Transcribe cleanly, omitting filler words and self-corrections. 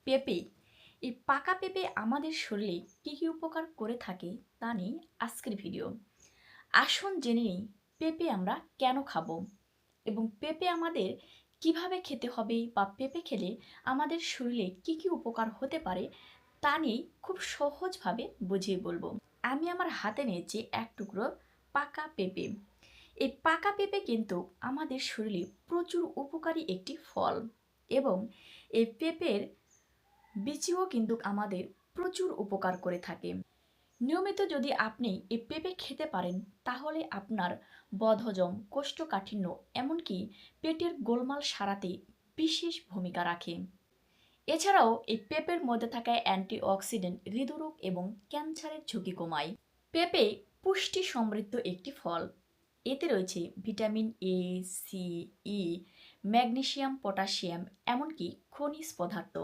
পেঁপে। এই পাকা পেঁপে আমাদের শরীরে কী কী উপকার করে থাকে তা নিয়ে আজকের ভিডিও। আসুন জেনে নিই পেঁপে আমরা কেন খাবো এবং পেঁপে আমাদের কিভাবে খেতে হবে বা পেঁপে খেলে আমাদের শরীরে কী কী উপকার হতে পারে তা নিয়ে খুব সহজভাবে বুঝিয়ে বলবো। আমি আমার হাতে নিয়েছি এক টুকরো পাকা পেঁপে। এই পাকা পেঁপে কিন্তু আমাদের শরীরে প্রচুর উপকারী একটি ফল এবং এই পেঁপের বিচিও কিন্তু আমাদের প্রচুর উপকার করে থাকে। নিয়মিত যদি আপনি এই পেঁপে খেতে পারেন তাহলে আপনার বদহজম, কোষ্ঠকাঠিন্য এমনকি পেটের গোলমাল সারাতে বিশেষ ভূমিকা রাখে। এছাড়াও এই পেঁপের মধ্যে থাকা অ্যান্টিঅক্সিডেন্ট হৃদরোগ এবং ক্যান্সারের ঝুঁকি কমায়। পেঁপে পুষ্টি সমৃদ্ধ একটি ফল। এতে রয়েছে vitamin A, C, E, magnesium, potassium এমনকি খনিজ পদার্থ।